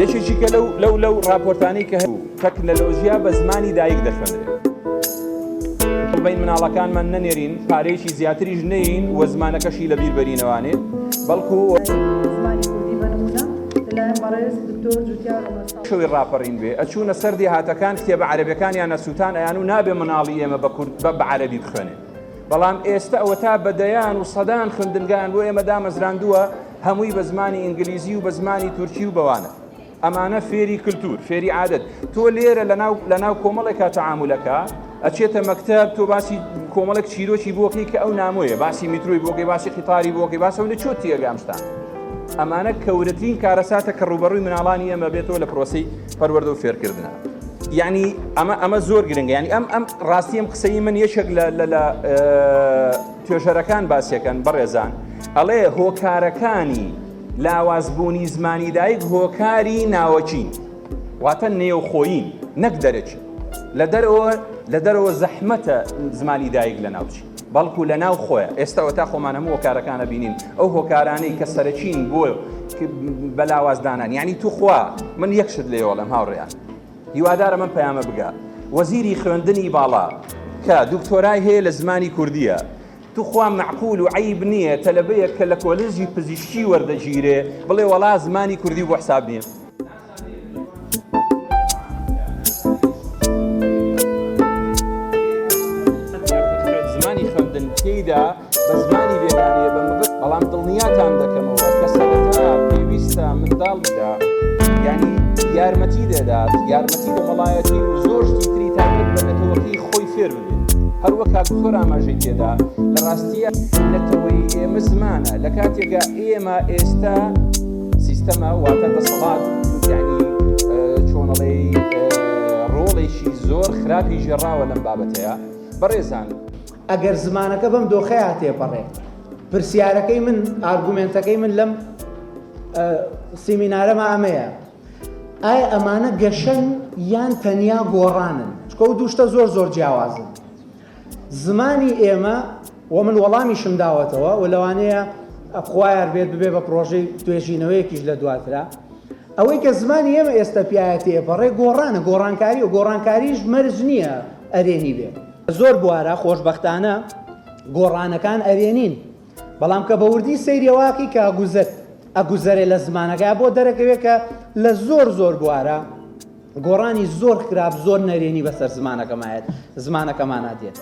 یەکێکی کە لەو راپۆرتانەی کە تەکنەلۆژیا بە زمانی دایک دەخوێنرێت. بین مناڵەکانمان نەنێرین، پارەیەکی زیاتریش نەین و زمانەکەشی لەبیر بەرینەوانێت، بەڵکو زمانی کوردی بەنمونە لەلایەن بەڕێز دکتۆر جوتیار شەوی ڕاپەڕین بێ ئەچوونە سەر دێهاتەکان کتێبە عەرەبیەکانیان نەسووتان ئەیان و نابێ مناڵی ئێمە بە عەرەبی بخوێنێ. بەڵام ئێستا ئەوە تا بەدەیان و سەدان خوێندنگایان بۆ ئێمە دامەزراندووە هەمووی بە زمانی ئینگلیزی و بە زمانی تورکی و بەوانە. ئەمانە فێری کلتور، فێری عادەت. تۆ لێرە لەناو کۆمەڵێکا تەعامولەکە ئەچێتە مەکتەب، تۆ باسی کۆمەڵێک چیرۆکی بۆکەی کە ئەو نامۆیە، باسی میترۆی بۆکەی، باسی قیتاری بۆکەی، باسەوە لە چۆت تێگەامشتان. ئەمانە کەورەترین کارەساتە کە ڕوبەڕووی مناڵانی ئێمە بێتەوە لە پرۆسەی پەروەردە و فێرکردنە. یعنی ئەمە زۆر گرنگە. ینی ئەم ڕاستی ئەم قسەی من یەکێک لە توێژەرەکان باسیەکەن بەڕێزان ئەڵێ هۆکارەکانی لاوازبوونی زمانی دایک هۆکاری ناوەچین، واتە نێوخۆیین نەک دەرەچین. لە دەرەوە زەحمەتە زمانی دایک لە ناوچی، بەڵکو لە ناو خۆیە. ئێستاوە تا خۆمان هەموو هۆکارەکانە بینین، ئەو هۆکارانەی کە سەرچین بۆ بەلاوازدانان. یعنی توخوا من یەکشت لێوەڵم هاوڕێیان هیوادارە من پەیامە بگا وەزیری خوێندنی باڵا کە دکتۆرای هەیە لە زمانی کوردیە، توخوا معقول و عیب نییە تەلەبەیەک کە لە کۆلێژی پزیشکی وەردەگیرێ بڵێ وەڵا زمانی کوردی بۆ حساب نییە. زمانی خوێندن تێیدا بە زمانی بێگانەیە بەمەبەست، بەڵام دڵنیاتان دەکەمەوە کە سەرەتا پێویستە منداڵ بدا، یعنی یارمەتی دەدات، یارمەتی دەمەڵایەتی و زۆر شتی تری تاکرد بە نەتەوەقی خۆی فێر ببێت. هەروەک دکتۆر ئاماژەی تێدا لە ڕاستیە نەتەوەی ئێمە زمانە لە کاتێکا ئێمە ئێستا سیستەمە واتە دەسەڵات یعنی چۆنەڵێ ڕۆڵێکی زۆر خراپی ژێڕاوە لەم بابەتەیە. بەڕێزان ئەگەر زمانەکە بەم دۆخەیە تێپەڕێت، پرسیارەکەی من ئارگومنتەکەی من لەم سیمینارەمە ئەمەیە، ئایا ئەمانە گەشەن یان تەنیا گۆڕانن؟ چکە و دووشتە زۆر جیاوازن. زمانی ئێمە و من وەڵامیشم داوەتەوە و لەوانەیە خوایار بێت ببێ بە پرۆژەی توێژینەوەیەکیش لە دواترا، ئەوەی کە زمانی ئێمە ئێستا پیاە تێپەڕێ گۆڕانە، گۆڕانکاری و گۆڕانکاریش مەرج نییە ئەرێنی بێت. زۆر بوارە خۆشبەختانە گۆڕانەکان ئەرێنین، بەڵام کە بە وردی سەیرێواکی کە ئەگوزەرێ لە زمانەکە بۆ دەرەکەوێت کە لە زۆر بوارە گۆڕانی زۆر خراپ زۆر نەرێنی بەسەر زمانەکەمایەت زمانەکەمانە دێت.